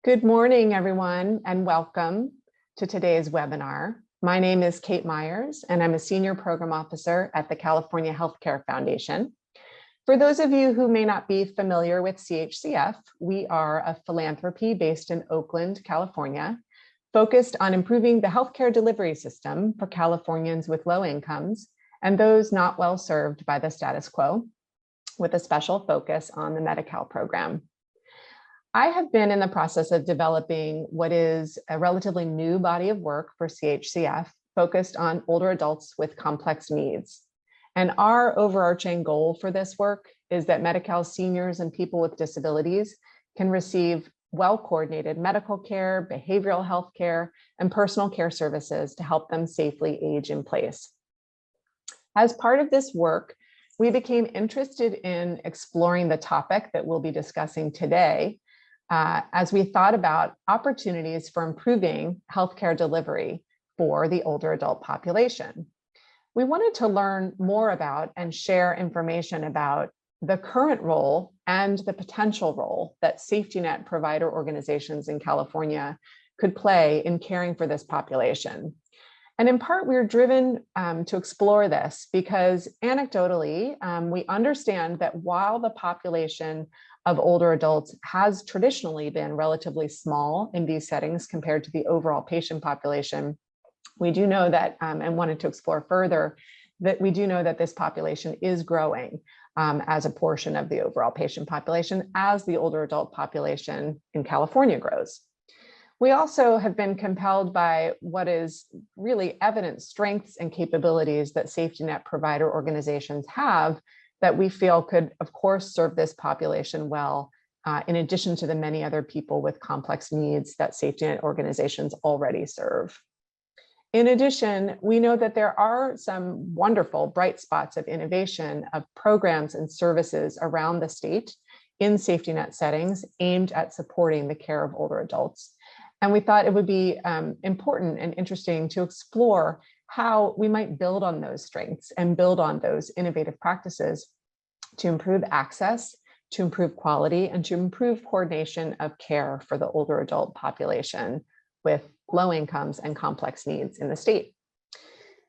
Good morning, everyone, and welcome to today's webinar. My name is Kate Myers, and I'm a Senior Program Officer at the California Healthcare Foundation. For those of you who may not be familiar with CHCF, we are a philanthropy based in Oakland, California, focused on improving the healthcare delivery system for Californians with low incomes and those not well served by the status quo, with a special focus on the Medi-Cal program. I have been in the process of developing what is a relatively new body of work for CHCF focused on older adults with complex needs. And our overarching goal for this work is that Medi-Cal seniors and people with disabilities can receive well-coordinated medical care, behavioral health care, and personal care services to help them safely age in place. As part of this work, we became interested in exploring the topic that we'll be discussing today, as we thought about opportunities for improving healthcare delivery for the older adult population. We wanted to learn more about and share information about the current role and the potential role that safety net provider organizations in California could play in caring for this population. And in part, we were driven to explore this because anecdotally, we understand that while the population of older adults has traditionally been relatively small in these settings compared to the overall patient population, we do know that, and wanted to explore further, that we do know that this population is growing as a portion of the overall patient population as the older adult population in California grows. We also have been compelled by what is really evident strengths and capabilities that safety net provider organizations have that we feel could, of course, serve this population well, in addition to the many other people with complex needs that safety net organizations already serve. In addition, we know that there are some wonderful bright spots of innovation of programs and services around the state in safety net settings aimed at supporting the care of older adults. And we thought it would be important and interesting to explore how we might build on those strengths and build on those innovative practices to improve access, to improve quality, and to improve coordination of care for the older adult population with low incomes and complex needs in the state.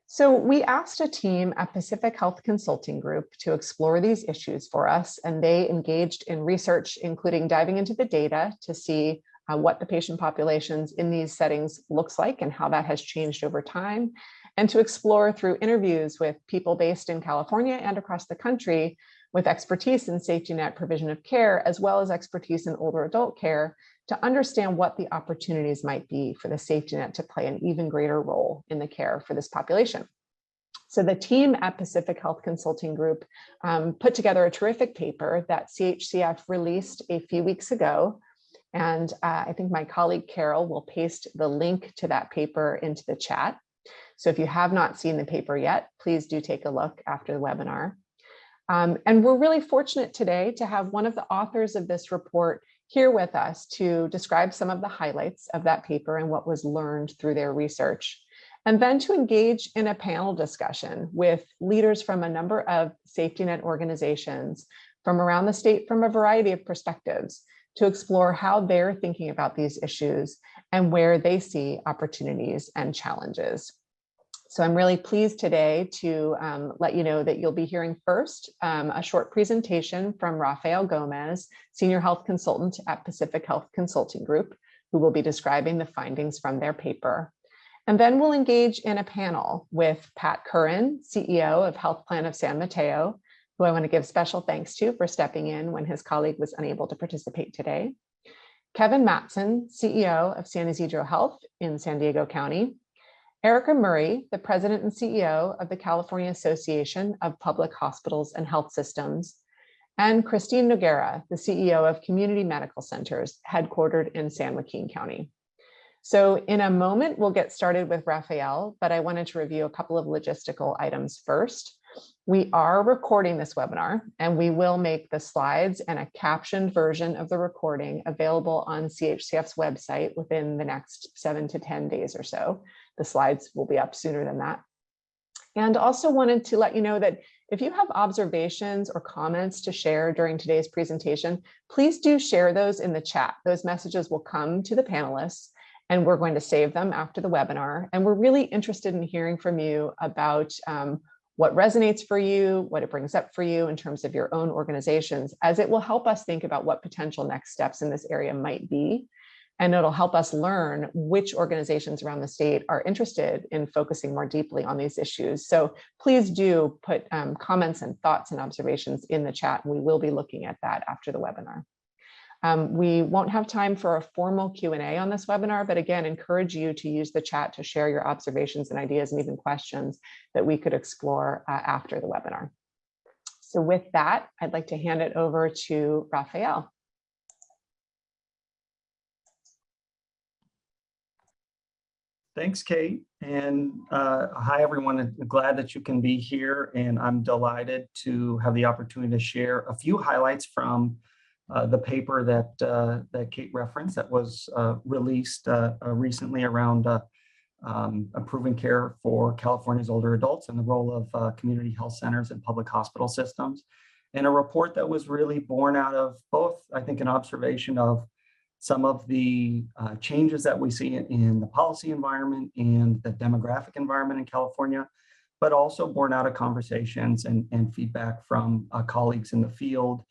So we asked a team at Pacific Health Consulting Group to explore these issues for us, and they engaged in research, including diving into the data to see what the patient populations in these settings looks like and how that has changed over time, and to explore through interviews with people based in California and across the country with expertise in safety net provision of care, as well as expertise in older adult care, to understand what the opportunities might be for the safety net to play an even greater role in the care for this population. So the team at Pacific Health Consulting Group put together a terrific paper that CHCF released a few weeks ago. And I think my colleague Carol will paste the link to that paper into the chat. So if you have not seen the paper yet, please do take a look after the webinar. And we're really fortunate today to have one of the authors of this report here with us to describe some of the highlights of that paper and what was learned through their research. And then to engage in a panel discussion with leaders from a number of safety net organizations from around the state from a variety of perspectives, to explore how they're thinking about these issues and where they see opportunities and challenges. So I'm really pleased today to let you know that you'll be hearing first a short presentation from Rafael Gomez, Senior Health Consultant at Pacific Health Consulting Group, who will be describing the findings from their paper. And then we'll engage in a panel with Pat Curran, CEO of Health Plan of San Mateo, who I want to give special thanks to for stepping in when his colleague was unable to participate today. Kevin Matson, CEO of San Isidro Health in San Diego County. Erica Murray, the President and CEO of the California Association of Public Hospitals and Health Systems. And Christine Noguera, the CEO of Community Medical Centers, headquartered in San Joaquin County. So in a moment, we'll get started with Rafael, but I wanted to review a couple of logistical items first. We are recording this webinar, and we will make the slides and a captioned version of the recording available on CHCF's website within the next 7 to 10 days or so. The slides will be up sooner than that. And also wanted to let you know that If you have observations or comments to share during today's presentation, please do share those in the chat. Those messages will come to the panelists, and we're going to save them after the webinar. And we're really interested in hearing from you about what resonates for you, what it brings up for you in terms of your own organizations, as it will help us think about what potential next steps in this area might be. And it'll help us learn which organizations around the state are interested in focusing more deeply on these issues. So please do put comments and thoughts and observations in the chat, and we will be looking at that after the webinar. We won't have time for a formal Q&A on this webinar, but again, encourage you to use the chat to share your observations and ideas and even questions that we could explore after the webinar. So with that, I'd like to hand it over to Raphael. Thanks, Kate. And hi, everyone. I'm glad that you can be here. And I'm delighted to have the opportunity to share a few highlights from the paper that Kate referenced that was released recently around improving care for California's older adults and the role of community health centers and public hospital systems. And a report that was really born out of both, I think, an observation of some of the changes that we see in the policy environment and the demographic environment in California, but also born out of conversations and feedback from colleagues in the field,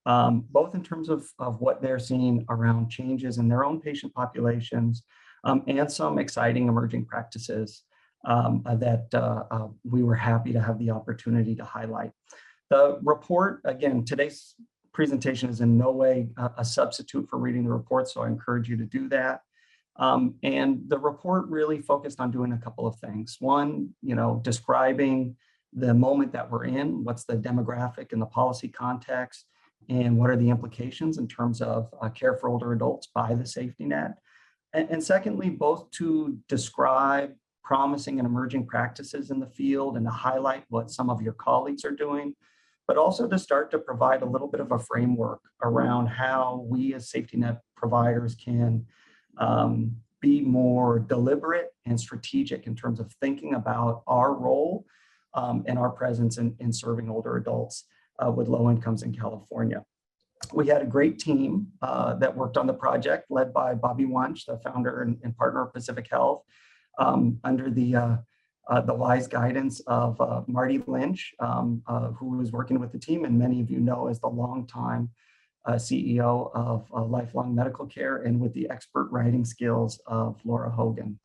both in terms of what they're seeing around changes in their own patient populations and some exciting emerging practices that we were happy to have the opportunity to highlight. The report, again, today's presentation is in no way a substitute for reading the report, so I encourage you to do that. And the report really focused on doing a couple of things. One, describing the moment that we're in, what's the demographic and the policy context, and what are the implications in terms of care for older adults by the safety net. And secondly, both to describe promising and emerging practices in the field and to highlight what some of your colleagues are doing, but also to start to provide a little bit of a framework around how we as safety net providers can be more deliberate and strategic in terms of thinking about our role and our presence in serving older adults with low incomes in California. We had a great team that worked on the project led by Bobby Wunsch, the founder and partner of Pacific Health, under the wise guidance of Marty Lynch, who was working with the team, and many of you know as the longtime CEO of Lifelong Medical Care, and with the expert writing skills of Laura Hogan.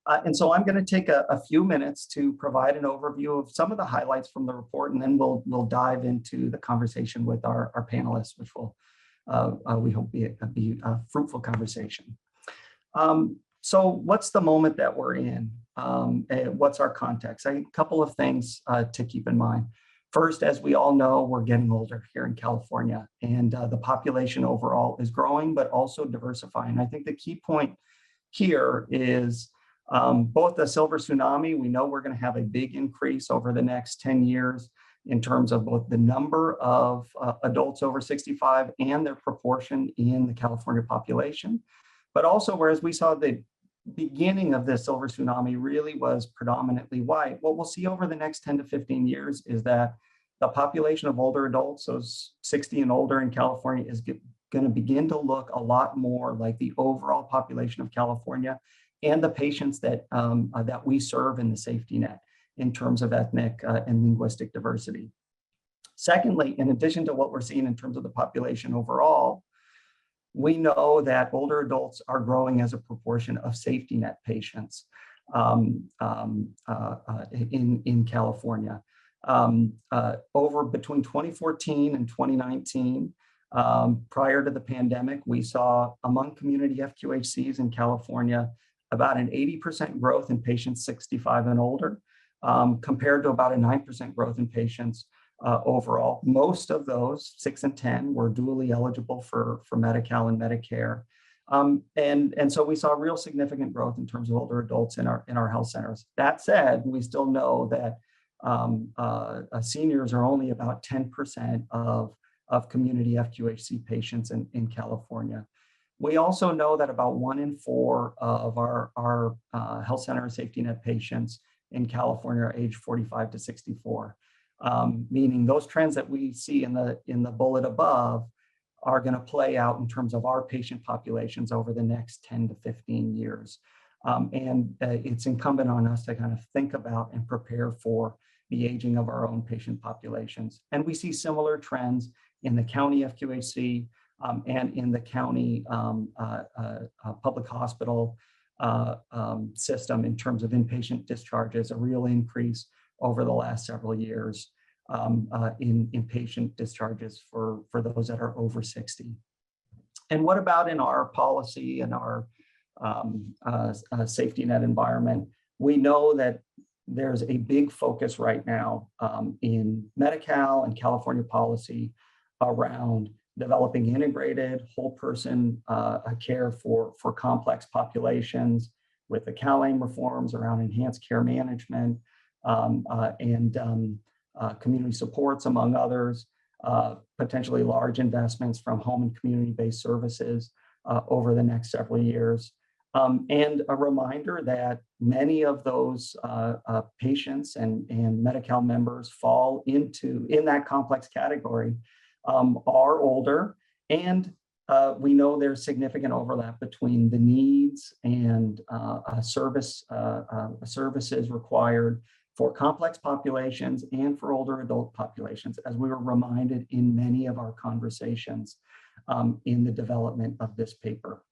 And so I'm going to take a few minutes to provide an overview of some of the highlights from the report, and then we'll dive into the conversation with our panelists, which will we hope be a fruitful conversation. So what's the moment that we're in? And what's our context? A couple of things to keep in mind. First, as we all know, we're getting older here in California, and the population overall is growing, but also diversifying. I think the key point here is both the silver tsunami. We know we're going to have a big increase over the next 10 years in terms of both the number of adults over 65 and their proportion in the California population. But also, whereas we saw the beginning of this silver tsunami really was predominantly white, what we'll see over the next 10 to 15 years is that the population of older adults, those 60 and older in California, is going to begin to look a lot more like the overall population of California and the patients that we serve in the safety net in terms of ethnic and linguistic diversity. Secondly, in addition to what we're seeing in terms of the population overall, we know that older adults are growing as a proportion of safety net patients in California. Over between 2014 and 2019, prior to the pandemic, we saw among community FQHCs in California about an 80% growth in patients 65 and older, compared to about a 9% growth in patients overall. Most of those, 6 and 10, were dually eligible for Medi-Cal and Medicare. And so we saw real significant growth in terms of older adults in our health centers. That said, we still know that seniors are only about 10% of community FQHC patients in California. We also know that about 1 in 4 of our health center safety net patients in California are age 45 to 64. meaning those trends that we see in the bullet above are going to play out in terms of our patient populations over the next 10 to 15 years. It's incumbent on us to kind of think about and prepare for the aging of our own patient populations. And we see similar trends in the county FQHC and in the county public hospital system in terms of inpatient discharges, a real increase over the last several years in inpatient discharges for those that are over 60. And what about in our policy and our safety net environment? We know that there's a big focus right now in Medi-Cal and California policy around developing integrated whole person care for complex populations with the CalAIM reforms around enhanced care management and community supports, among others, potentially large investments from home and community-based services over the next several years. And a reminder that many of those patients and Medi-Cal members fall in that complex category are older, and we know there's significant overlap between the needs and services required for complex populations and for older adult populations, as we were reminded in many of our conversations in the development of this paper.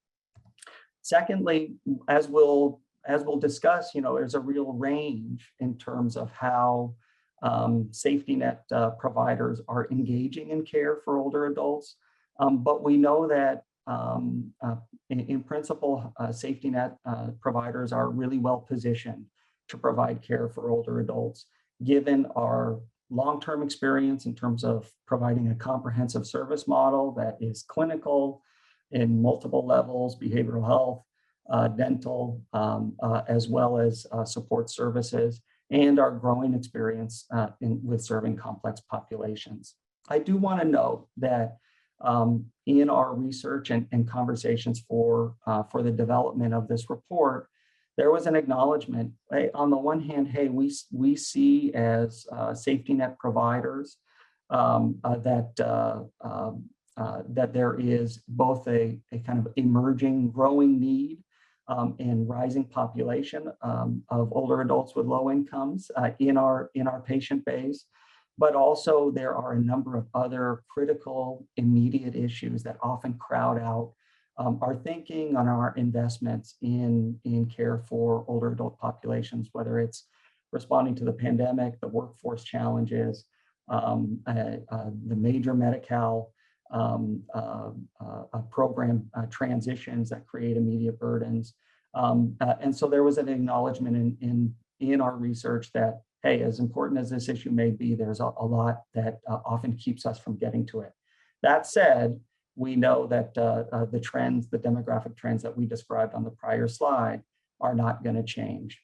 Secondly, as we'll discuss, there's a real range in terms of how safety net providers are engaging in care for older adults. But we know that in principle, safety net providers are really well positioned to provide care for older adults, given our long-term experience in terms of providing a comprehensive service model that is clinical in multiple levels, behavioral health, dental, as well as support services, and our growing experience with serving complex populations. I do want to note that in our research and conversations for the development of this report, there was an acknowledgement. Hey, on the one hand, hey, we see as safety net providers that there is both a kind of emerging, growing need and rising population of older adults with low incomes in our patient base, but also there are a number of other critical, immediate issues that often crowd out our thinking on our investments in care for older adult populations, whether it's responding to the pandemic, the workforce challenges, the major Medi-Cal program transitions that create immediate burdens. And so there was an acknowledgement in our research that, hey, as important as this issue may be, there's a lot that often keeps us from getting to it. That said, we know that the demographic trends that we described on the prior slide are not going to change.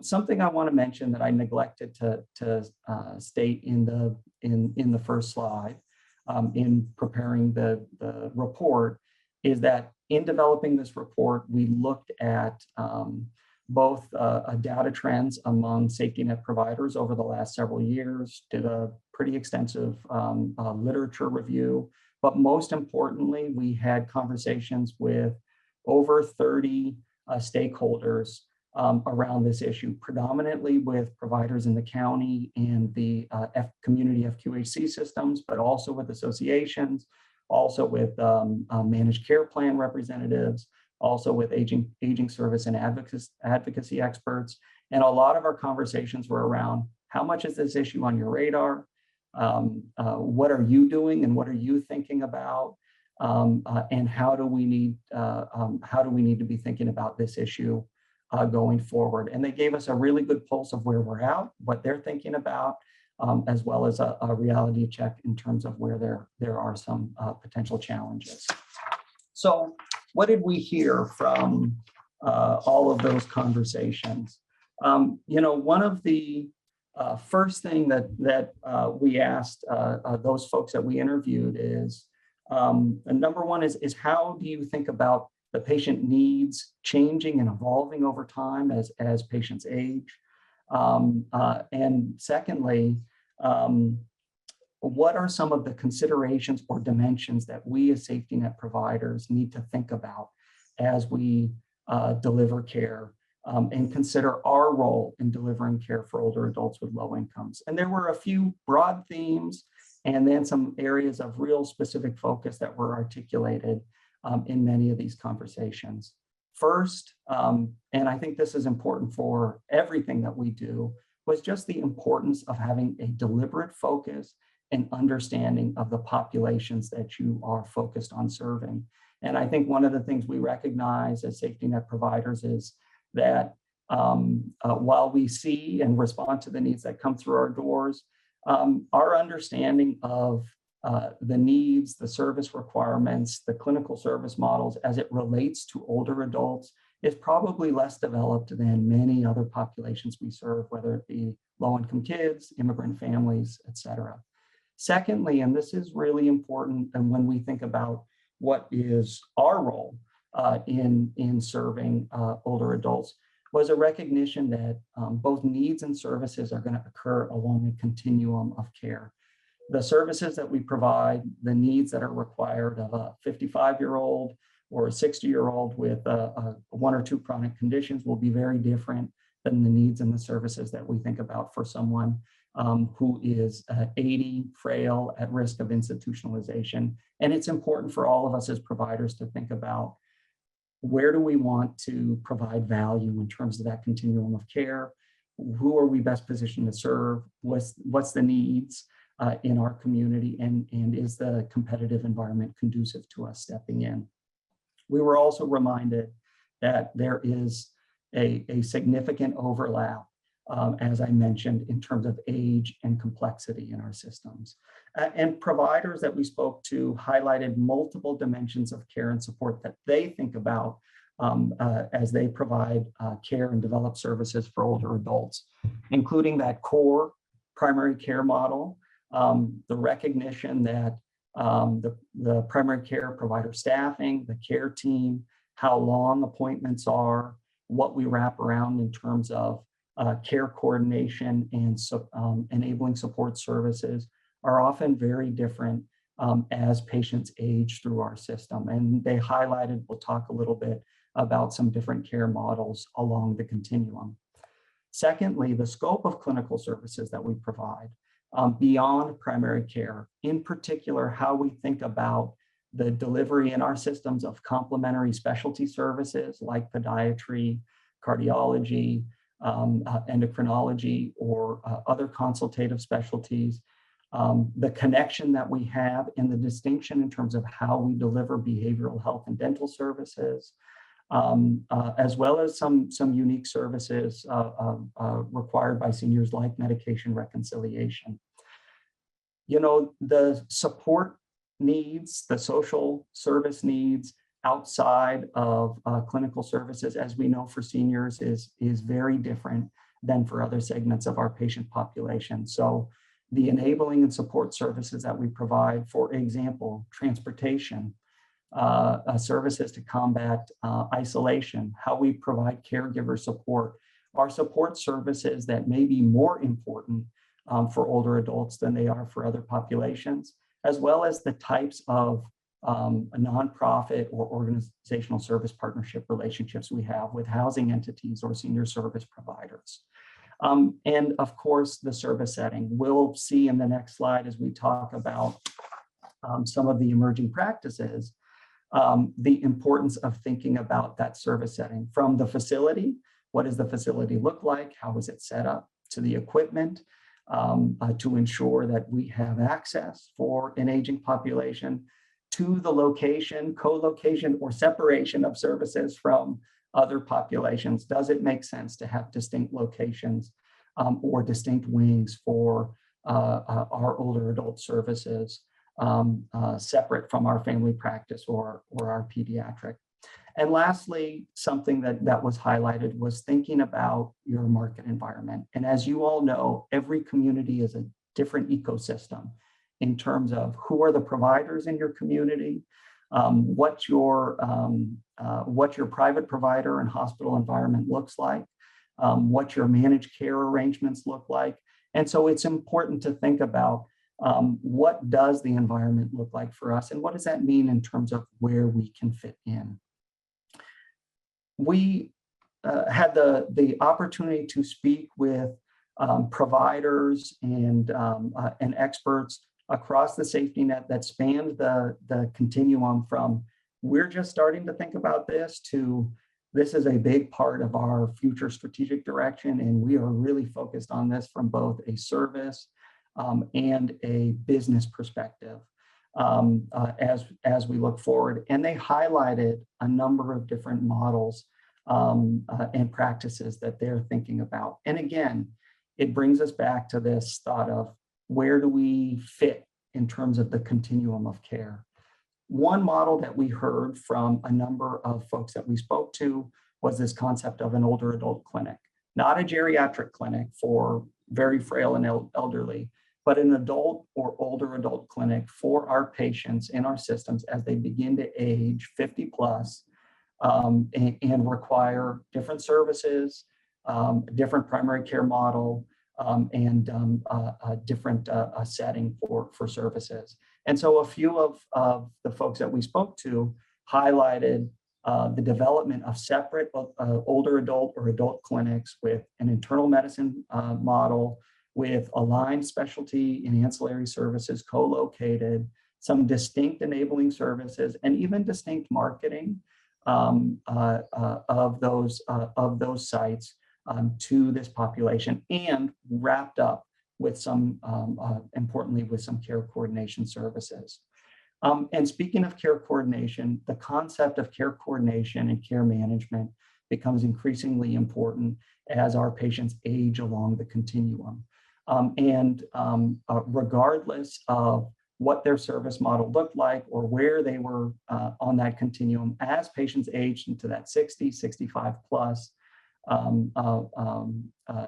Something I want to mention that I neglected to state in the first slide in preparing the report is that in developing this report, we looked at both data trends among safety net providers over the last several years, did a pretty extensive literature review, but most importantly, we had conversations with over 30 stakeholders around this issue, predominantly with providers in the county and the community FQHC systems, but also with associations, also with managed care plan representatives, also with aging service and advocacy experts. And a lot of our conversations were around how much is this issue on your radar? What are you doing and what are you thinking about? And how do we need to be thinking about this issue going forward? And they gave us a really good pulse of where we're at, what they're thinking about, as well as a reality check in terms of where there are some potential challenges. So what did we hear from all of those conversations? One of the first thing that we asked those folks that we interviewed is, number one is how do you think about the patient needs changing and evolving over time as patients age? And secondly, what are some of the considerations or dimensions that we as safety net providers need to think about as we deliver care and consider our role in delivering care for older adults with low incomes? And there were a few broad themes and then some areas of real specific focus that were articulated in many of these conversations. First, and I think this is important for everything that we do, was just the importance of having a deliberate focus and understanding of the populations that you are focused on serving. And I think one of the things we recognize as safety net providers is that while we see and respond to the needs that come through our doors, our understanding of the needs, the service requirements, the clinical service models as it relates to older adults is probably less developed than many other populations we serve, whether it be low-income kids, immigrant families, et cetera. Secondly, and this is really important, and when we think about what is our role in serving older adults, was a recognition that both needs and services are going to occur along a continuum of care. The services that we provide, the needs that are required of a 55-year-old or a 60-year-old with one or two chronic conditions will be very different than the needs and the services that we think about for someone who is 80, frail, at risk of institutionalization. And it's important for all of us as providers to think about where do we want to provide value in terms of that continuum of care? Who are we best positioned to serve? What's the needs in our community? And is the competitive environment conducive to us stepping in? We were also reminded that there is a significant overlap, as I mentioned, in terms of age and complexity in our systems. And providers that we spoke to highlighted multiple dimensions of care and support that they think about as they provide care and develop services for older adults, including that core primary care model, the recognition that the primary care provider staffing, the care team, how long appointments are, what we wrap around in terms of care coordination and enabling support services are often very different as patients age through our system. And they highlighted, we'll talk a little bit about some different care models along the continuum. Secondly, the scope of clinical services that we provide beyond primary care, in particular, how we think about the delivery in our systems of complementary specialty services like podiatry, cardiology, endocrinology, or other consultative specialties, the connection that we have and the distinction in terms of how we deliver behavioral health and dental services, as well as some unique services required by seniors like medication reconciliation. You know, the support needs, the social service needs outside of clinical services, as we know for seniors, is very different than for other segments of our patient population. So the enabling and support services that we provide, for example, transportation, services to combat isolation, how we provide caregiver support, are support services that may be more important for older adults than they are for other populations, as well as the types of nonprofit or organizational service partnership relationships we have with housing entities or senior service providers. And of course, the service setting. We'll see in the next slide as we talk about some of the emerging practices, the importance of thinking about that service setting from the facility. What does the facility look like? How is it set up? To the equipment, to ensure that we have access for an aging population, to the location, co-location, or separation of services from other populations. Does it make sense to have distinct locations or distinct wings for our older adult services separate from our family practice or our pediatric? And lastly, something that was highlighted was thinking about your market environment. And as you all know, every community is a different ecosystem in terms of who are the providers in your community, what your private provider and hospital environment looks like, what your managed care arrangements look like, And so it's important to think about what does the environment look like for us, and what does that mean in terms of where we can fit in. We had the opportunity to speak with providers and experts across the safety net that spanned the continuum from we're just starting to think about this to this is a big part of our future strategic direction, and we are really focused on this from both a service and a business perspective as we look forward. And they highlighted a number of different models and practices that they're thinking about. And again, it brings us back to this thought of where do we fit in terms of the continuum of care. One model that we heard from a number of folks that we spoke to was this concept of an older adult clinic, not a geriatric clinic for very frail and elderly, but an adult or older adult clinic for our patients in our systems as they begin to age 50 plus and require different services, different primary care model, and a different setting for services. And so a few of the folks that we spoke to highlighted the development of separate older adult or adult clinics with an internal medicine model, with aligned specialty and ancillary services co-located, some distinct enabling services, and even distinct marketing of those sites to this population, and wrapped up with some, importantly, with some care coordination services. And speaking of care coordination, the concept of care coordination and care management becomes increasingly important as our patients age along the continuum. Regardless of what their service model looked like or where they were on that continuum, as patients aged into that 60, 65 plus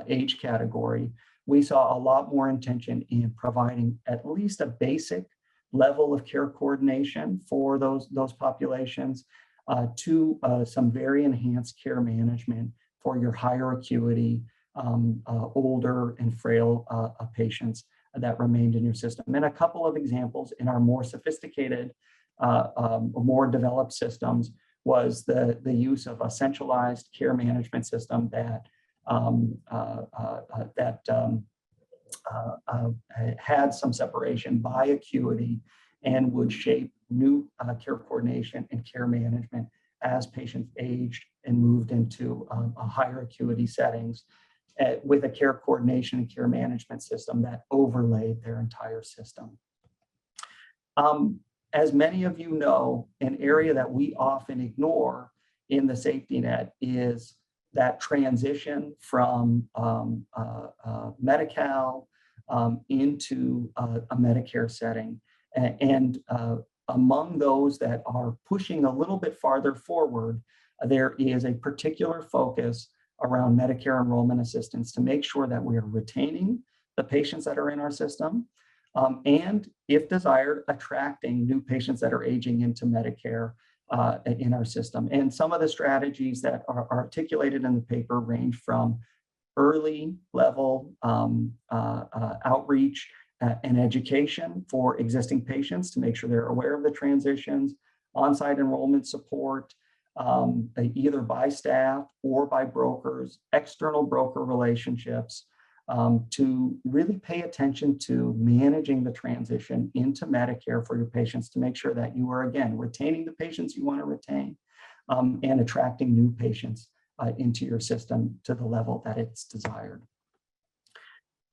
age category, we saw a lot more intention in providing at least a basic level of care coordination for those populations to some very enhanced care management for your higher acuity, older and frail patients that remained in your system. And a couple of examples in our more sophisticated, more developed systems was the use of a centralized care management system that had some separation by acuity and would shape new care coordination and care management as patients aged and moved into a higher acuity settings with a care coordination and care management system that overlaid their entire system. As many of you know, an area that we often ignore in the safety net is that transition from Medi-Cal into a Medicare setting. And among those that are pushing a little bit farther forward, there is a particular focus around Medicare enrollment assistance to make sure that we are retaining the patients that are in our system, and if desired, attracting new patients that are aging into Medicare in our system. And some of the strategies that are articulated in the paper range from early level outreach and education for existing patients to make sure they're aware of the transitions, on-site enrollment support, either by staff or by brokers, external broker relationships, to really pay attention to managing the transition into Medicare for your patients to make sure that you are, again, retaining the patients you want to retain and attracting new patients into your system to the level that it's desired.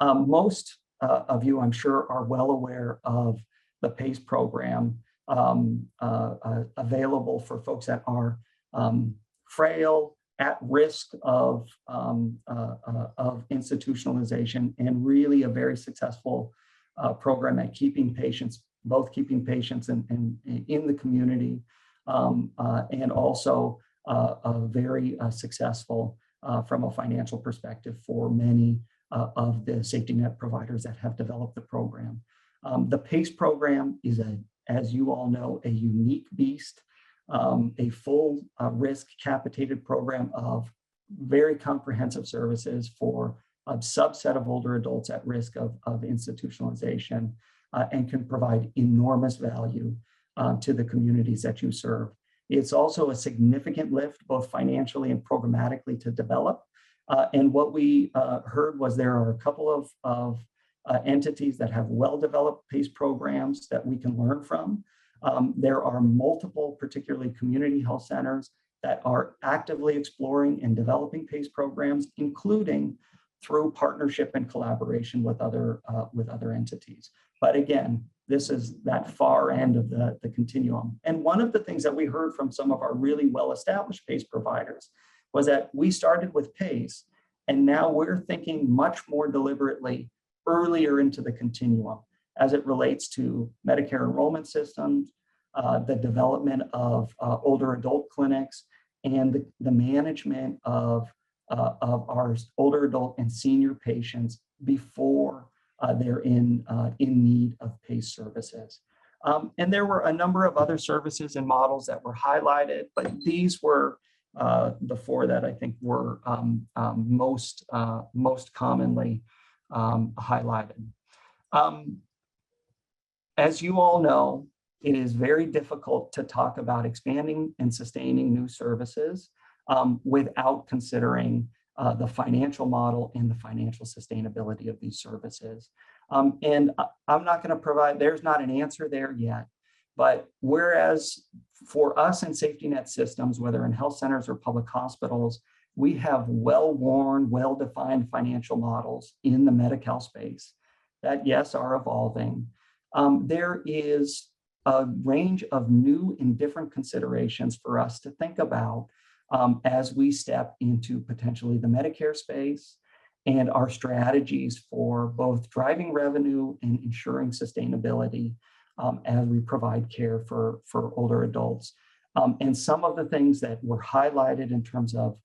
Most of you, I'm sure, are well aware of the PACE program available for folks that are frail, at risk of institutionalization, and really a very successful program at keeping patients, both keeping patients in the community, and also very successful from a financial perspective for many of the safety net providers that have developed the program. The PACE program is, as you all know, a unique beast. A full risk capitated program of very comprehensive services for subset of older adults at risk of institutionalization, and can provide enormous value to the communities that you serve. It's also a significant lift, both financially and programmatically, to develop. And what we heard was there are a couple of entities that have well-developed PACE programs that we can learn from. There are multiple, particularly community health centers, that are actively exploring and developing PACE programs, including through partnership and collaboration with other entities. But again, this is that far end of the continuum. And one of the things that we heard from some of our really well-established PACE providers was that we started with PACE, and now we're thinking much more deliberately earlier into the continuum as it relates to Medicare enrollment systems, the development of older adult clinics, and the management of our older adult and senior patients before they're in need of PACE services. And there were a number of other services and models that were highlighted, but these were the four that I think were most commonly highlighted. As you all know, it is very difficult to talk about expanding and sustaining new services without considering the financial model and the financial sustainability of these services. And I'm not going to provide, there's not an answer there yet, but whereas for us in safety net systems, whether in health centers or public hospitals, we have well-worn, well-defined financial models in the Medi-Cal space that, yes, are evolving. There is a range of new and different considerations for us to think about as we step into potentially the Medicare space and our strategies for both driving revenue and ensuring sustainability as we provide care for older adults. And some of the things that were highlighted in terms of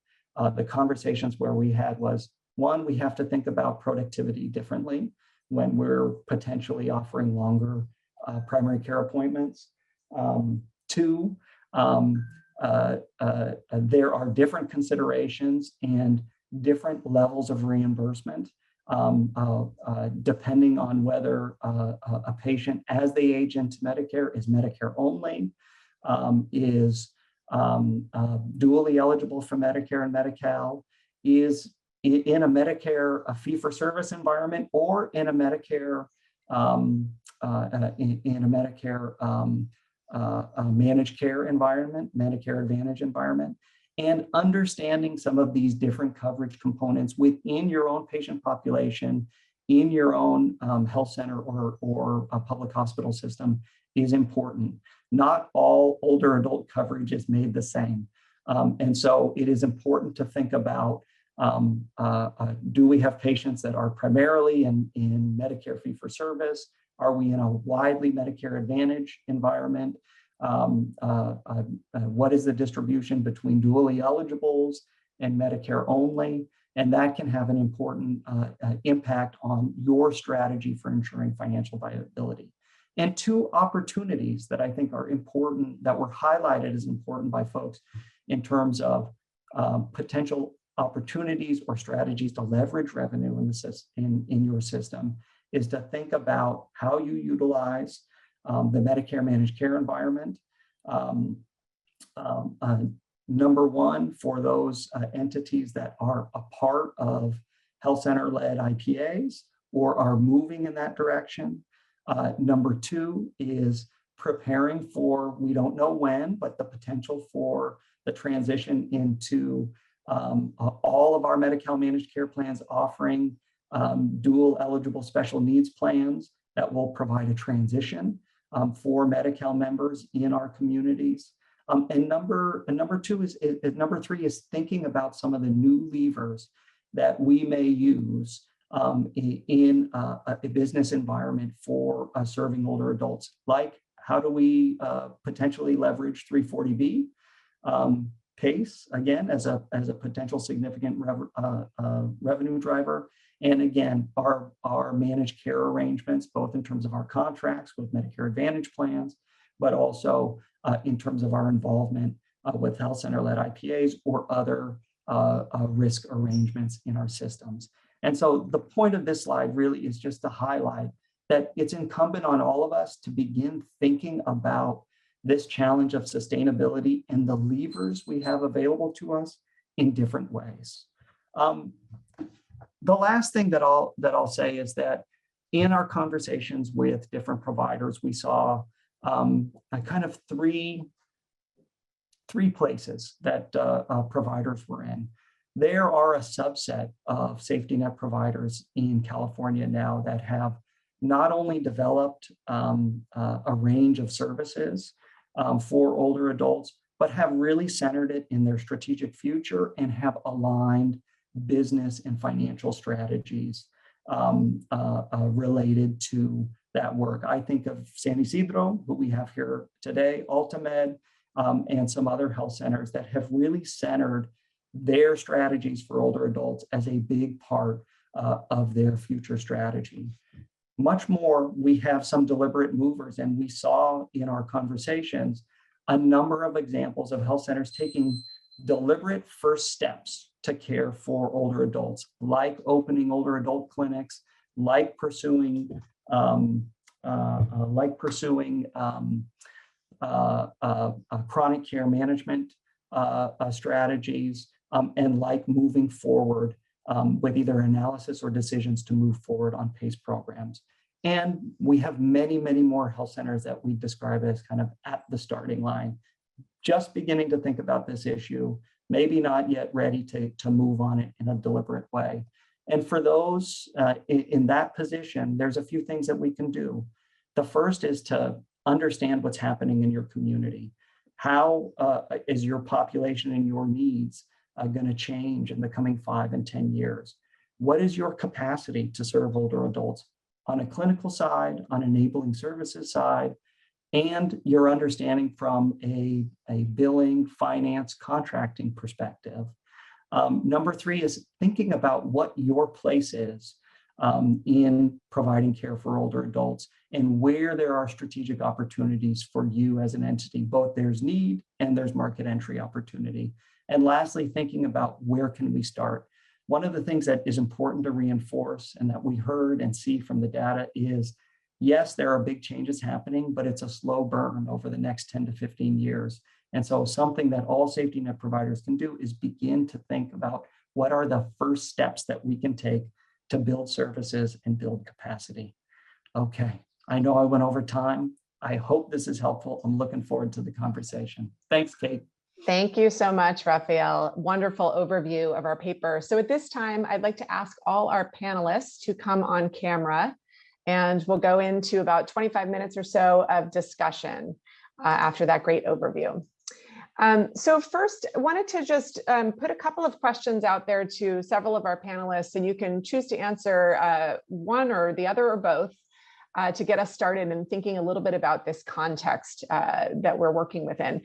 the conversations where we had was, one, we have to think about productivity differently when we're potentially offering longer primary care appointments. Two, there are different considerations and different levels of reimbursement depending on whether a patient, as they age into Medicare, is Medicare only, is dually eligible for Medicare and Medi-Cal, is in a Medicare fee-for-service environment, or in a Medicare managed care environment, Medicare Advantage environment, and understanding some of these different coverage components within your own patient population, in your own health center or a public hospital system is important. Not all older adult coverage is made the same. And so it is important to think about, do we have patients that are primarily in Medicare fee-for-service? Are we in a widely Medicare Advantage environment? What is the distribution between dually eligibles and Medicare only? And that can have an important impact on your strategy for ensuring financial viability. And two opportunities that I think are important, that were highlighted as important by folks in terms of potential opportunities or strategies to leverage revenue in your system, is to think about how you utilize the Medicare managed care environment. Number one, for those entities that are a part of health center-led IPAs or are moving in that direction. Number two is preparing for, we don't know when, but the potential for the transition into all of our Medi-Cal managed care plans offering dual eligible special needs plans that will provide a transition for Medi-Cal members in our communities. And number three is thinking about some of the new levers that we may use in a business environment for serving older adults. Like, how do we potentially leverage 340B, PACE, again, as a potential significant revenue driver. And again, our managed care arrangements, both in terms of our contracts with Medicare Advantage plans, but also in terms of our involvement with health center-led IPAs or other risk arrangements in our systems. And so the point of this slide really is just to highlight that it's incumbent on all of us to begin thinking about this challenge of sustainability and the levers we have available to us in different ways. The last thing that I'll say is that in our conversations with different providers, we saw a kind of three places that providers were in. There are a subset of safety net providers in California now that have not only developed a range of services for older adults, but have really centered it in their strategic future and have aligned business and financial strategies related to that work. I think of San Isidro, who we have here today, Altamed, and some other health centers that have really centered their strategies for older adults as a big part of their future strategy. Much more, we have some deliberate movers, and we saw in our conversations a number of examples of health centers taking deliberate first steps to care for older adults, like opening older adult clinics, like pursuing chronic care management strategies, and like moving forward with either analysis or decisions to move forward on PACE programs. And we have many, many more health centers that we describe as kind of at the starting line, just beginning to think about this issue, maybe not yet ready to move on it in a deliberate way. And for those in that position, there's a few things that we can do. The first is to understand what's happening in your community. How is your population and your needs going to change in the coming 5 and 10 years? What is your capacity to serve older adults on a clinical side, on enabling services side, and your understanding from a billing, finance, contracting perspective? Number 3 is thinking about what your place is in providing care for older adults and where there are strategic opportunities for you as an entity. Both there's need and there's market entry opportunity. And lastly, thinking about where can we start. One of the things that is important to reinforce and that we heard and see from the data is, yes, there are big changes happening, but it's a slow burn over the next 10 to 15 years. And so something that all safety net providers can do is begin to think about what are the first steps that we can take to build services and build capacity. Okay, I know I went over time. I hope this is helpful. I'm looking forward to the conversation. Thanks, Kate. Thank you so much, Raphael. Wonderful overview of our paper. So at this time, I'd like to ask all our panelists to come on camera, and we'll go into about 25 minutes or so of discussion after that great overview. So first, I wanted to just put a couple of questions out there to several of our panelists, and you can choose to answer one or the other or both to get us started in thinking a little bit about this context that we're working within.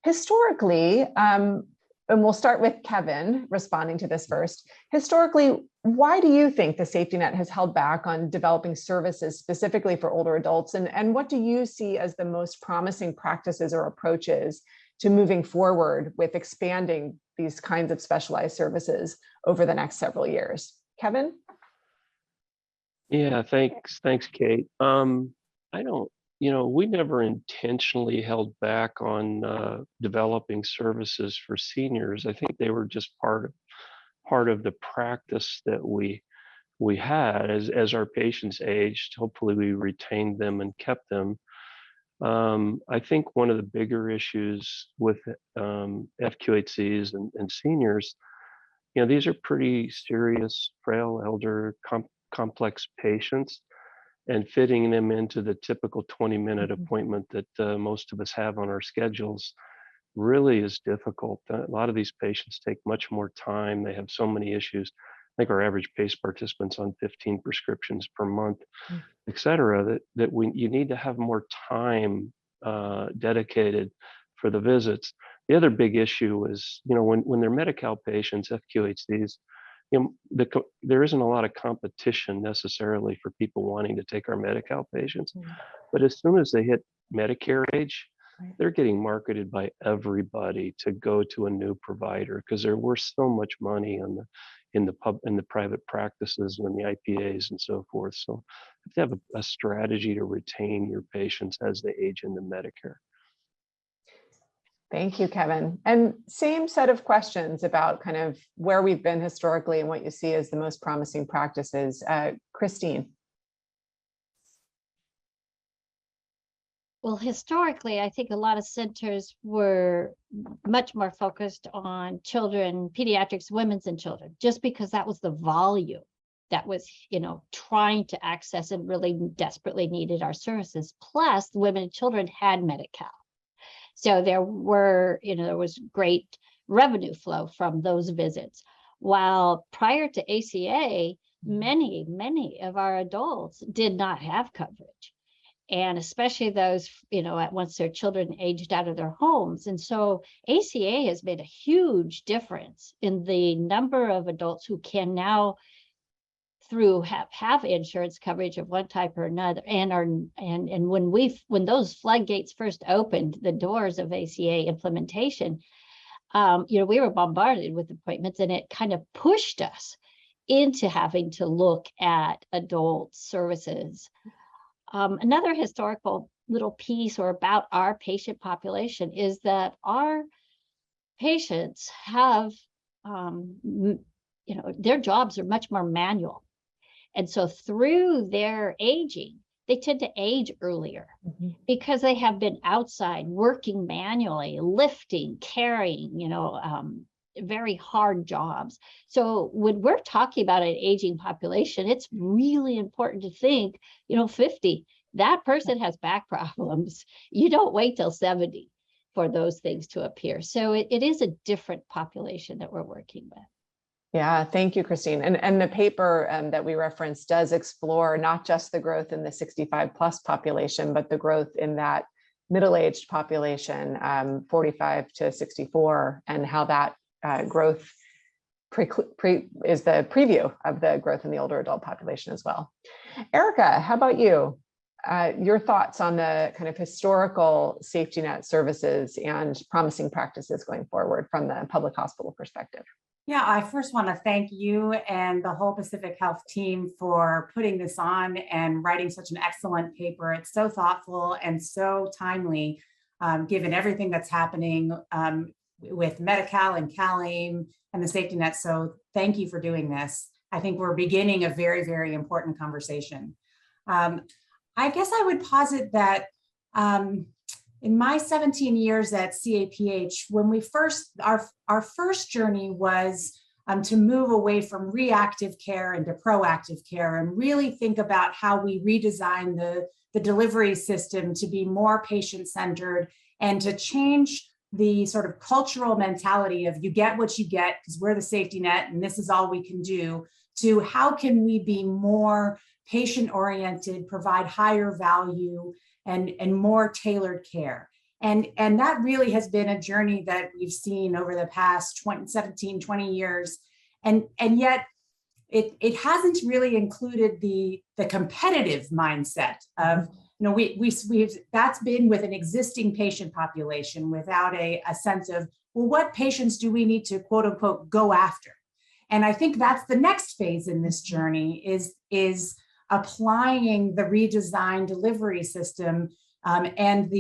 Historically, and we'll start with Kevin responding to this first. Historically, why do you think the safety net has held back on developing services specifically for older adults? And what do you see as the most promising practices or approaches to moving forward with expanding these kinds of specialized services over the next several years? Kevin? Yeah, thanks, Kate. We never intentionally held back on developing services for seniors. I think they were just part of the practice that we had as our patients aged. Hopefully, we retained them and kept them. I think one of the bigger issues with FQHCs and seniors, these are pretty serious, frail, elder, complex patients. And fitting them into the typical 20-minute appointment that most of us have on our schedules really is difficult. A lot of these patients take much more time. They have so many issues. I think our average PACE participant's on 15 prescriptions per month, et cetera, you need to have more time dedicated for the visits. The other big issue is, when they're Medi-Cal patients, FQHCs, there isn't a lot of competition necessarily for people wanting to take our Medi-Cal patients. But as soon as they hit Medicare age, they're getting marketed by everybody to go to a new provider because they're worth so much money on in the private practices and the IPAs and so forth. So you have to have a strategy to retain your patients as they age into Medicare. Thank you, Kevin. And same set of questions about kind of where we've been historically and what you see as the most promising practices. Christine. Well, historically, I think a lot of centers were much more focused on children, pediatrics, women's and children, just because that was the volume that was, trying to access and really desperately needed our services. Plus, women and children had Medi-Cal. So there was great revenue flow from those visits. While prior to ACA, many of our adults did not have coverage. And especially those, once their children aged out of their homes. And so ACA has made a huge difference in the number of adults who can now have insurance coverage of one type or another, and when those floodgates first opened, the doors of ACA implementation, we were bombarded with appointments, and it kind of pushed us into having to look at adult services. Another historical little piece or about our patient population is that our patients have, their jobs are much more manual. And so through their aging, they tend to age earlier because they have been outside working manually, lifting, carrying, very hard jobs. So when we're talking about an aging population, it's really important to think, 50, that person has back problems. You don't wait till 70 for those things to appear. So it is a different population that we're working with. Yeah, thank you, Christine. And the paper that we referenced does explore not just the growth in the 65 plus population, but the growth in that middle-aged population, 45 to 64, and how that growth is the preview of the growth in the older adult population as well. Erica, how about you? Your thoughts on the kind of historical safety net services and promising practices going forward from the public hospital perspective? Yeah, I first want to thank you and the whole Pacific Health team for putting this on and writing such an excellent paper. It's so thoughtful and so timely, given everything that's happening with Medi-Cal and CalAIM and the safety net. So thank you for doing this. I think we're beginning a very, very important conversation. I guess I would posit that in my 17 years at CAPH, when we our first journey was to move away from reactive care into proactive care and really think about how we redesign the delivery system to be more patient-centered and to change the sort of cultural mentality of you get what you get because we're the safety net and this is all we can do, to how can we be more patient-oriented, provide higher value, and more tailored care. And that really has been a journey that we've seen over the past 17-20 years. And yet it hasn't really included the competitive mindset of, we've that's been with an existing patient population without a sense of, well, what patients do we need to quote unquote go after? And I think that's the next phase in this journey is applying the redesigned delivery system and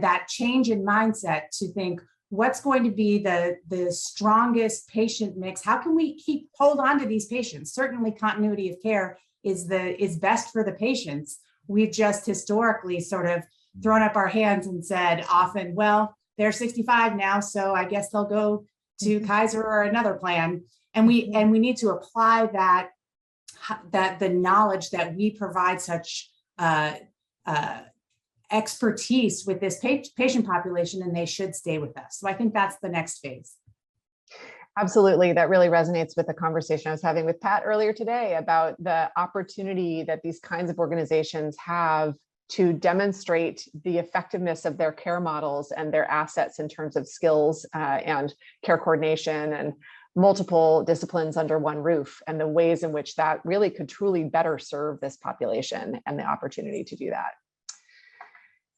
that change in mindset to think what's going to be the strongest patient mix. How can we hold on to these patients? Certainly continuity of care is best for the patients. We've just historically sort of thrown up our hands and said often, well, they're 65 now, so I guess they'll go to Kaiser or another plan. And we need to apply that the knowledge that we provide such expertise with this patient population, and they should stay with us. So I think that's the next phase. Absolutely. That really resonates with the conversation I was having with Pat earlier today about the opportunity that these kinds of organizations have to demonstrate the effectiveness of their care models and their assets in terms of skills and care coordination and multiple disciplines under one roof, and the ways in which that really could truly better serve this population and the opportunity to do that.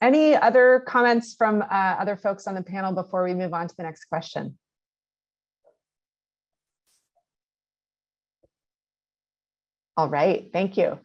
Any other comments from other folks on the panel before we move on to the next question? All right, thank you.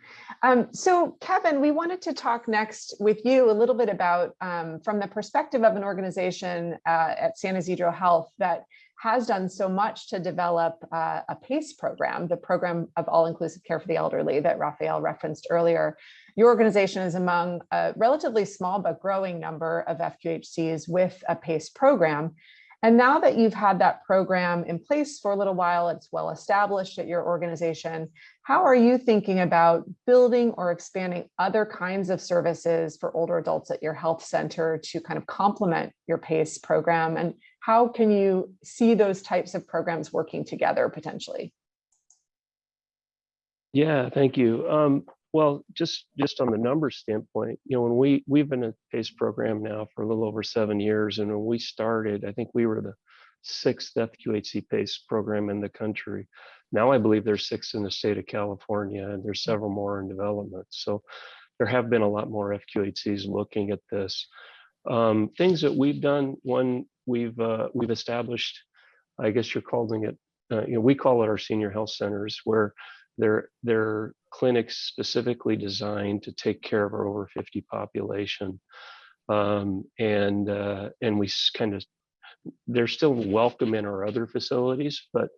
So Kevin, we wanted to talk next with you a little bit about, from the perspective of an organization at San Isidro Health that has done so much to develop a PACE program, the program of all-inclusive care for the elderly that Raphael referenced earlier. Your organization is among a relatively small but growing number of FQHCs with a PACE program. And now that you've had that program in place for a little while, it's well established at your organization, how are you thinking about building or expanding other kinds of services for older adults at your health center to kind of complement your PACE program? And how can you see those types of programs working together potentially? Yeah, thank you. Well, just on the numbers standpoint, when we've been a PACE program now for a little over 7 years, and when we started, I think we were the 6th FQHC PACE program in the country. Now I believe there's 6 in the state of California, and there's several more in development. So there have been a lot more FQHCs looking at this. Things that we've done, one, we've established, I guess you're calling it, we call it our senior health centers, where they're clinics specifically designed to take care of our over 50 population. And we kind of, they're still welcome in our other facilities, but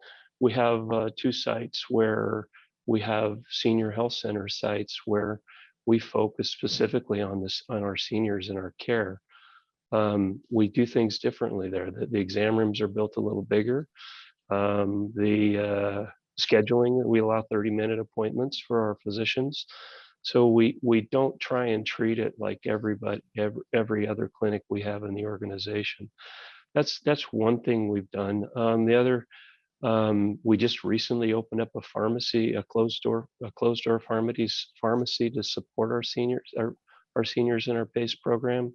we have 2 sites where we have senior health center sites where we focus specifically on our seniors and our care. We do things differently there. The exam rooms are built a little bigger. The scheduling, we allow 30-minute appointments for our physicians. So we don't try and treat it like every other clinic we have in the organization. That's one thing we've done. The other, we just recently opened up a pharmacy, a closed door pharmacy to support our seniors in our PACE program.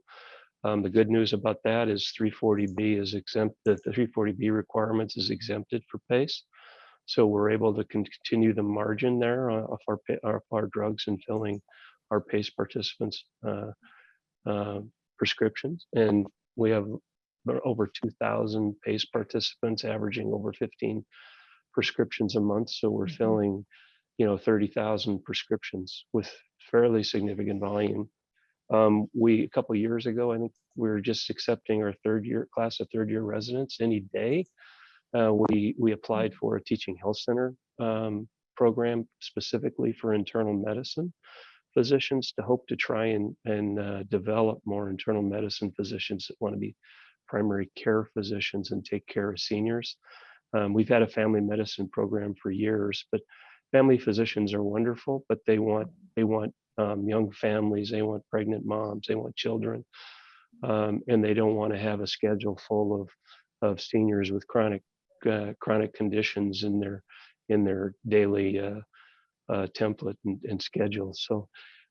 The good news about that is 340B is exempt. The 340B requirements is exempted for PACE. So we're able to continue the margin there of our drugs and filling our PACE participants' prescriptions. And we have over 2,000 PACE participants averaging over 15 prescriptions a month. So we're filling, 30,000 prescriptions with fairly significant volume. A couple of years ago, I think we were just accepting our class of third year residents any day. We applied for a teaching health center program specifically for internal medicine physicians to hope to try and develop more internal medicine physicians that want to be primary care physicians and take care of seniors. We've had a family medicine program for years, but family physicians are wonderful, but they want young families, they want pregnant moms, they want children, and they don't want to have a schedule full of seniors with chronic conditions in their daily template and schedule. So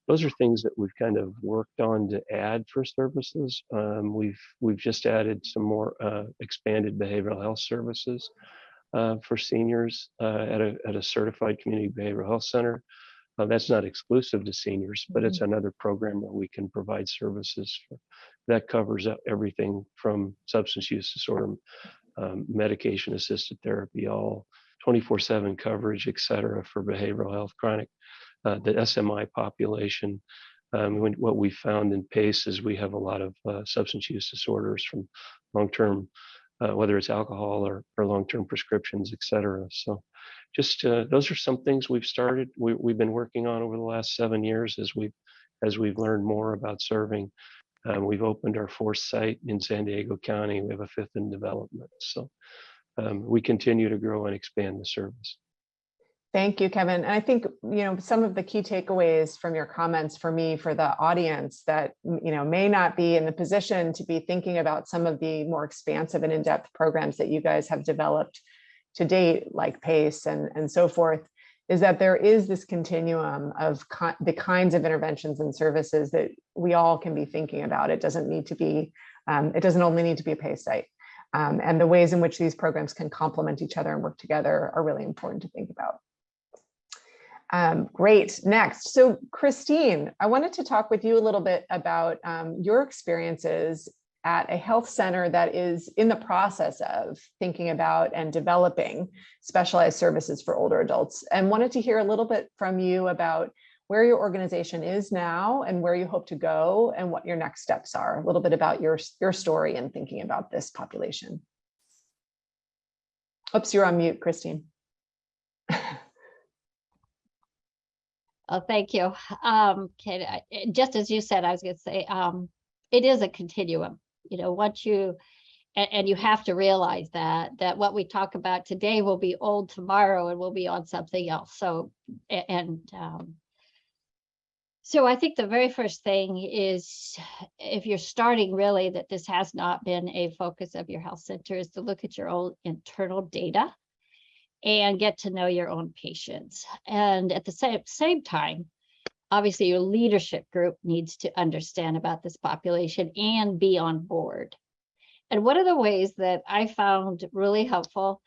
those are things that we've kind of worked on to add for services. We've just added some more expanded behavioral health services for seniors at a certified community behavioral health center. That's not exclusive to seniors, but it's another program where we can provide services that covers everything from substance use disorder, medication assisted therapy, all 24/7 coverage, et cetera, for behavioral health, chronic, the SMI population. What we found in PACE is we have a lot of substance use disorders from long-term, whether it's alcohol or long-term prescriptions, et cetera. So just those are some things we've started. We've been working on over the last 7 years as we've learned more about serving. We've opened our 4th site in San Diego County. We have a 5th in development. So we continue to grow and expand the service. Thank you, Kevin. And I think, some of the key takeaways from your comments for me, for the audience that, may not be in the position to be thinking about some of the more expansive and in-depth programs that you guys have developed to date, like PACE and so forth, is that there is this continuum of the kinds of interventions and services that we all can be thinking about. It doesn't need to be, it doesn't only need to be a PACE site. And the ways in which these programs can complement each other and work together are really important to think about. Great. Next. So Christine, I wanted to talk with you a little bit about your experiences at a health center that is in the process of thinking about and developing specialized services for older adults, and wanted to hear a little bit from you about where your organization is now and where you hope to go and what your next steps are. A little bit about your story and thinking about this population. Oops, you're on mute, Christine. Oh, thank you. Kate, just as you said, I was going to say, it is a continuum. You know, once you, and you have to realize that what we talk about today will be old tomorrow and will be on something else. So, so I think the very first thing is, if you're starting really, that this has not been a focus of your health center, is to look at your own internal data and get to know your own patients. And at the same time, obviously your leadership group needs to understand about this population and be on board. And one of the ways that I found really helpful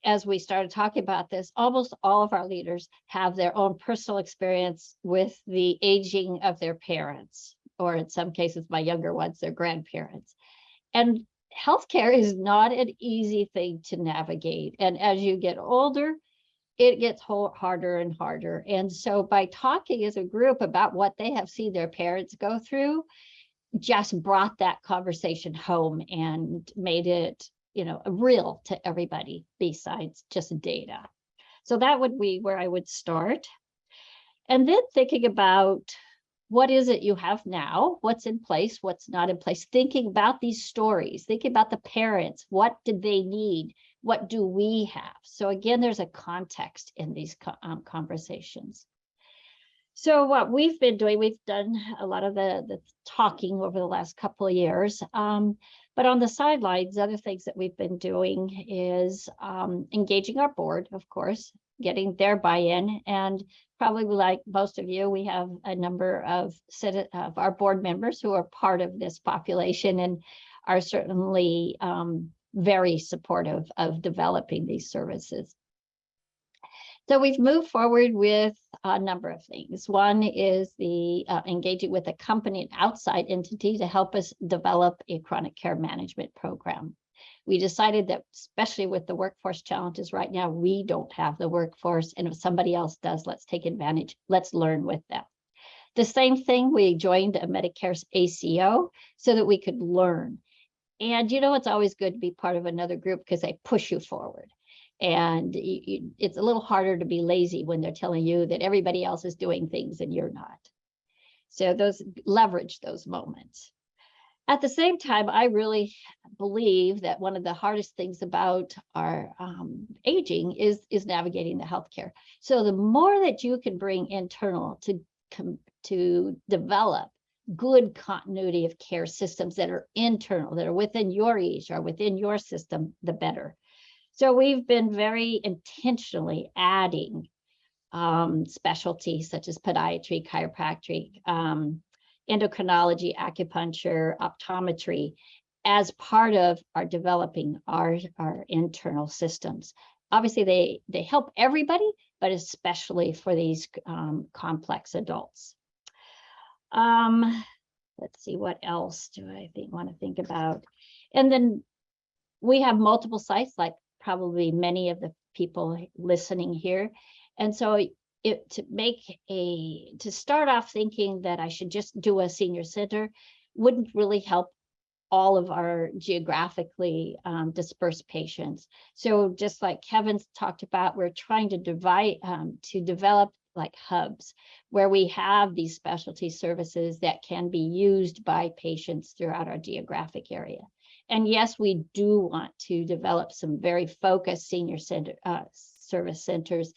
as we started talking about this, almost all of our leaders have their own personal experience with the aging of their parents, or in some cases, my younger ones, their grandparents. And healthcare is not an easy thing to navigate. And as you get older, it gets harder and harder. And so by talking as a group about what they have seen their parents go through, just brought that conversation home and made it, you know, real to everybody besides just data. So that would be where I would start. And then thinking about, what is it you have now? What's in place? What's not in place? Thinking about these stories, thinking about the parents. What did they need? What do we have? So again, there's a context in these conversations. So what we've been doing, we've done a lot of the talking over the last couple of years. But on the sidelines, other things that we've been doing is engaging our board, of course, getting their buy-in. And probably like most of you, we have a number of our board members who are part of this population and are certainly very supportive of developing these services. So we've moved forward with a number of things. One is the engaging with a company, an outside entity, to help us develop a chronic care management program. We decided that, especially with the workforce challenges right now, we don't have the workforce, and if somebody else does, let's take advantage. Let's learn with them. The same thing, we joined a Medicare's ACO so that we could learn. And you know, it's always good to be part of another group because they push you forward. And it's a little harder to be lazy when they're telling you that everybody else is doing things and you're not. So leverage those moments. At the same time, I really believe that one of the hardest things about our aging is navigating the healthcare. So the more that you can bring internal to develop good continuity of care systems that are internal, that are within your reach or within your system, the better. So we've been very intentionally adding specialties such as podiatry, chiropractic, endocrinology, acupuncture, optometry, as part of our developing our internal systems. Obviously, they help everybody, but especially for these complex adults. Let's see, what else do I want to think about? And then we have multiple sites, like probably many of the people listening here. And so to start off thinking that I should just do a senior center wouldn't really help all of our geographically dispersed patients. So just like Kevin's talked about, we're trying to develop like hubs where we have these specialty services that can be used by patients throughout our geographic area. And yes, we do want to develop some very focused senior center service centers,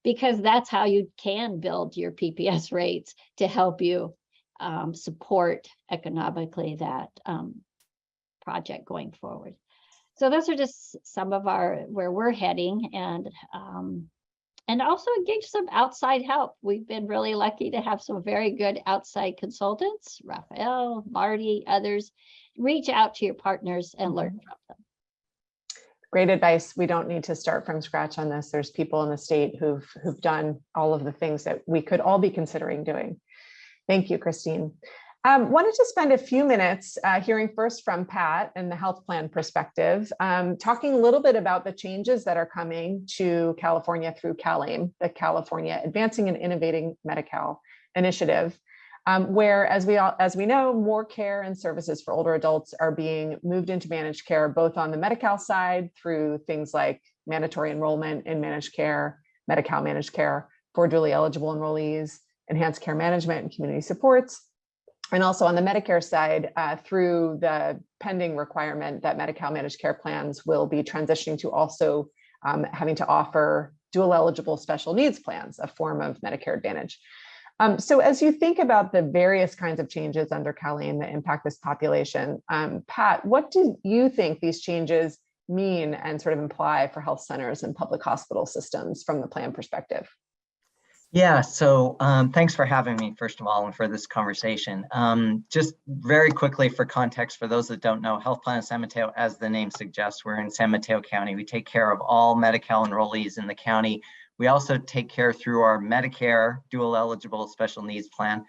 because that's how you can build your PPS rates to help you support economically that project going forward. So those are just some of where we're heading, and also engage some outside help. We've been really lucky to have some very good outside consultants, Raphael, Marty, others. Reach out to your partners and learn from them. Great advice. We don't need to start from scratch on this. There's people in the state who've done all of the things that we could all be considering doing. Thank you, Christine. Wanted to spend a few minutes hearing first from Pat and the health plan perspective, talking a little bit about the changes that are coming to California through CalAIM, the California Advancing and Innovating Medi-Cal initiative, where, as we know, more care and services for older adults are being moved into managed care, both on the Medi-Cal side through things like mandatory enrollment in managed care, Medi-Cal managed care for dually eligible enrollees, enhanced care management and community supports, and also on the Medicare side through the pending requirement that Medi-Cal managed care plans will be transitioning to also having to offer dual eligible special needs plans, a form of Medicare Advantage. So as you think about the various kinds of changes under CalAIM that impact this population, Pat, what do you think these changes mean and sort of imply for health centers and public hospital systems from the plan perspective? Yeah, so thanks for having me, first of all, and for this conversation. Just very quickly for context, for those that don't know, Health Plan of San Mateo, as the name suggests, we're in San Mateo County. We take care of all Medi-Cal enrollees in the county. We also take care through our Medicare dual eligible special needs plan.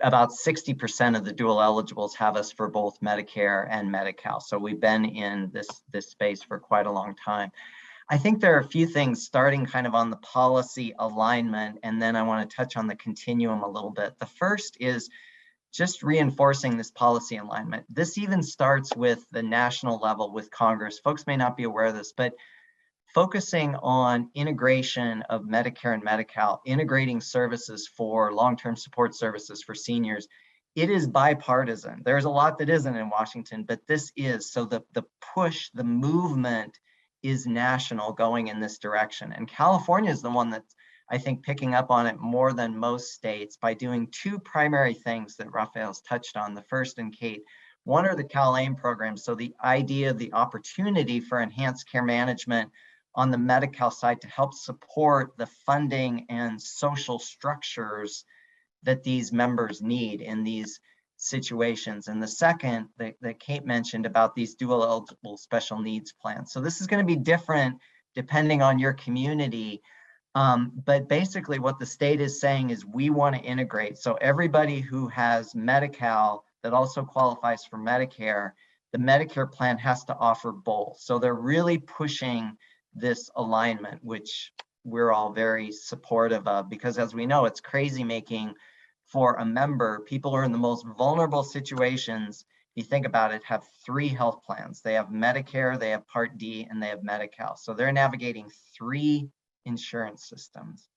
About 60% of the dual eligibles have us for both Medicare and Medi-Cal. So we've been in this space for quite a long time. I think there are a few things starting kind of on the policy alignment, and then I want to touch on the continuum a little bit. The first is just reinforcing this policy alignment. This even starts with the national level with Congress. Folks may not be aware of this, but focusing on integration of Medicare and Medi-Cal, integrating services for long-term support services for seniors, it is bipartisan. There's a lot that isn't in Washington, but this is. So the push, the movement is national, going in this direction. And California is the one that's, I think, picking up on it more than most states by doing two primary things that Raphael's touched on, the first and Kate. One are the CalAIM programs. So the idea, the opportunity for enhanced care management on the Medi-Cal side to help support the funding and social structures that these members need in these situations. And the second that Kate mentioned about these dual eligible special needs plans. So this is going to be different depending on your community. But basically what the state is saying is we want to integrate. So everybody who has Medi-Cal that also qualifies for Medicare, the Medicare plan has to offer both. So they're really pushing this alignment, which we're all very supportive of, because as we know, it's crazy making for a member. People who are in the most vulnerable situations, if you think about it, have three health plans. They have Medicare, they have Part D, and they have Medi-Cal. So they're navigating three insurance systems.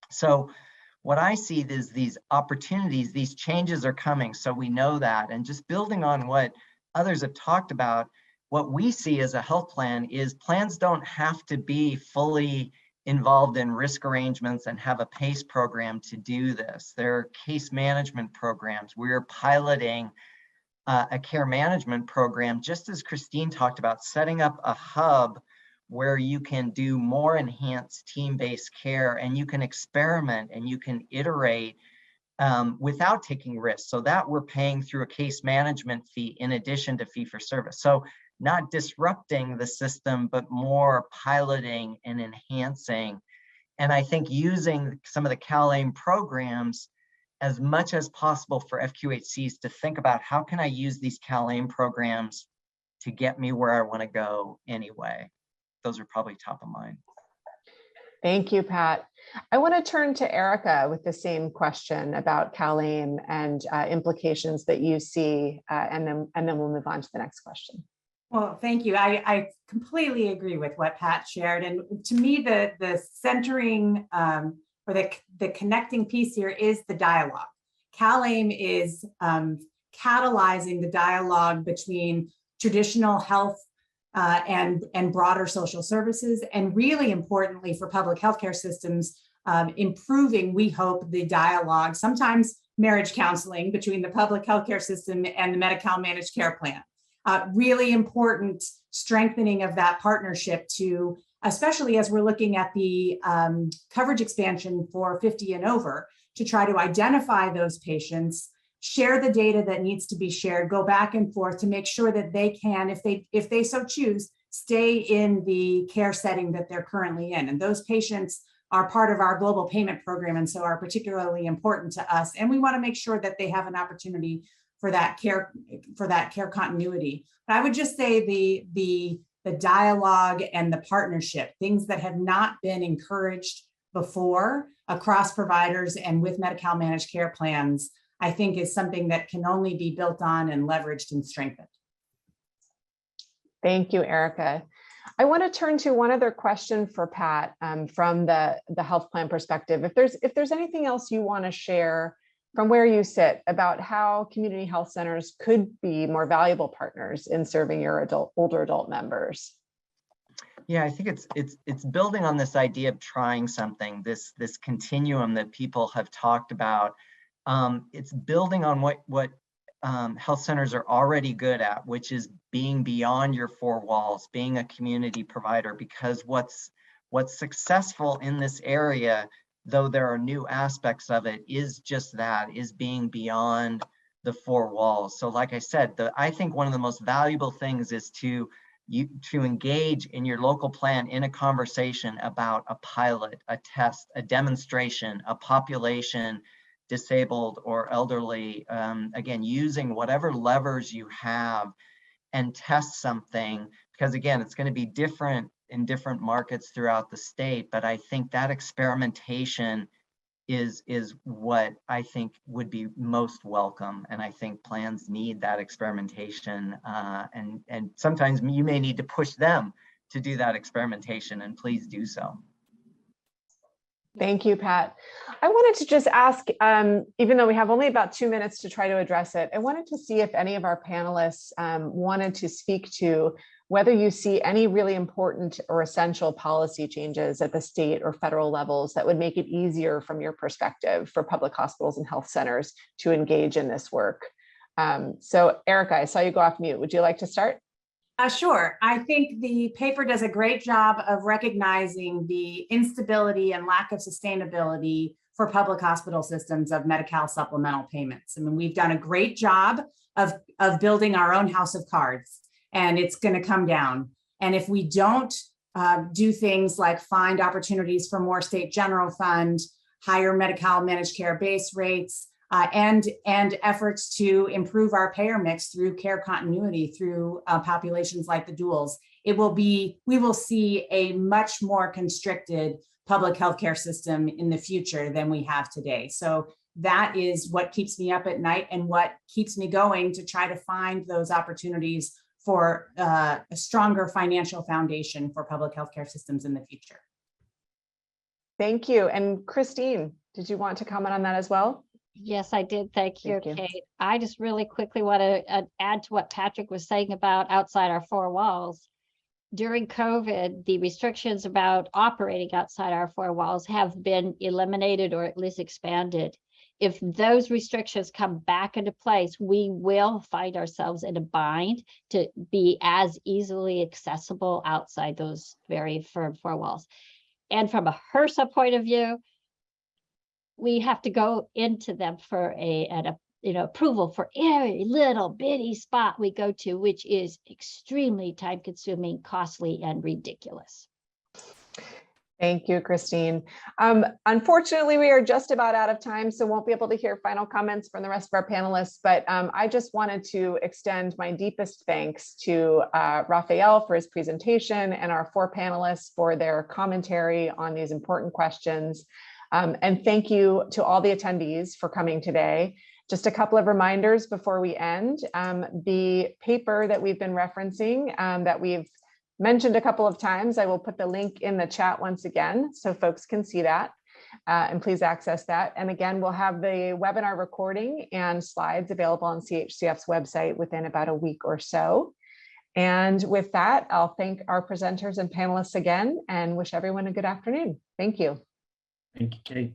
So what I see is these opportunities, these changes are coming. So we know that. And just building on what others have talked about, what we see as a health plan is plans don't have to be fully involved in risk arrangements and have a PACE program to do this. There are case management programs. We're piloting a care management program, just as Christine talked about, setting up a hub where you can do more enhanced team-based care and you can experiment and you can iterate without taking risks. So that we're paying through a case management fee in addition to fee for service. So not disrupting the system, but more piloting and enhancing. And I think using some of the CalAIM programs as much as possible for FQHCs to think about how can I use these CalAIM programs to get me where I want to go anyway. Those are probably top of mind. Thank you, Pat. I want to turn to Erica with the same question about CalAIM and implications that you see, and then we'll move on to the next question. Well, thank you. I completely agree with what Pat shared. And to me, the centering or the connecting piece here is the dialogue. CalAIM is catalyzing the dialogue between traditional health and broader social services, and really importantly for public healthcare systems, improving, we hope, the dialogue, sometimes marriage counseling between the public healthcare system and the Medi-Cal managed care plan. Really important strengthening of that partnership to, especially as we're looking at the coverage expansion for 50 and over, to try to identify those patients, share the data that needs to be shared, go back and forth to make sure that they can, if they so choose, stay in the care setting that they're currently in. And those patients are part of our global payment program, and so are particularly important to us. And we want to make sure that they have an opportunity for that care continuity. But I would just say the dialogue and the partnership, things that have not been encouraged before across providers and with Medi-Cal managed care plans, I think is something that can only be built on and leveraged and strengthened. Thank you, Erica. I want to turn to one other question for Pat from the health plan perspective. If there's anything else you want to share from where you sit about how community health centers could be more valuable partners in serving your older adult members. Yeah, I think it's building on this idea of trying something, this continuum that people have talked about. It's building on what health centers are already good at, which is being beyond your four walls, being a community provider, because what's successful in this area, though there are new aspects of it, is just that, is being beyond the four walls. So like I said, I think one of the most valuable things is to engage in your local plan in a conversation about a pilot, a test, a demonstration, a population, disabled or elderly, again, using whatever levers you have and test something, because again, it's going to be different in different markets throughout the state. But I think that experimentation is what I think would be most welcome. And I think plans need that experimentation. And sometimes you may need to push them to do that experimentation, and please do so. Thank you, Pat. I wanted to just ask, even though we have only about 2 minutes to try to address it, I wanted to see if any of our panelists wanted to speak to whether you see any really important or essential policy changes at the state or federal levels that would make it easier from your perspective for public hospitals and health centers to engage in this work. So Erica, I saw you go off mute. Would you like to start? Sure. I think the paper does a great job of recognizing the instability and lack of sustainability for public hospital systems of Medi-Cal supplemental payments. I mean, we've done a great job of building our own house of cards, and it's going to come down. And if we don't do things like find opportunities for more state general fund, higher Medi-Cal managed care base rates, and efforts to improve our payer mix through care continuity through populations like the duals, we will see a much more constricted public healthcare system in the future than we have today. So that is what keeps me up at night and what keeps me going to try to find those opportunities for a stronger financial foundation for public healthcare systems in the future. Thank you. And Christine, did you want to comment on that as well? Yes, I did. Thank you, Kate. I just really quickly want to add to what Patrick was saying about outside our four walls. During COVID, the restrictions about operating outside our four walls have been eliminated or at least expanded. If those restrictions come back into place, we will find ourselves in a bind to be as easily accessible outside those very firm four walls. And from a HRSA point of view, we have to go into them for approval for every little bitty spot we go to, which is extremely time consuming, costly, and ridiculous. Thank you, Christine. Unfortunately, we are just about out of time, so won't be able to hear final comments from the rest of our panelists, but I just wanted to extend my deepest thanks to Raphael for his presentation and our 4 panelists for their commentary on these important questions. And thank you to all the attendees for coming today. Just a couple of reminders before we end. The paper that we've been referencing that we've mentioned a couple of times, I will put the link in the chat once again so folks can see that. And please access that. And again, we'll have the webinar recording and slides available on CHCF's website within about a week or so. And with that, I'll thank our presenters and panelists again and wish everyone a good afternoon. Thank you. Thank you, Kate.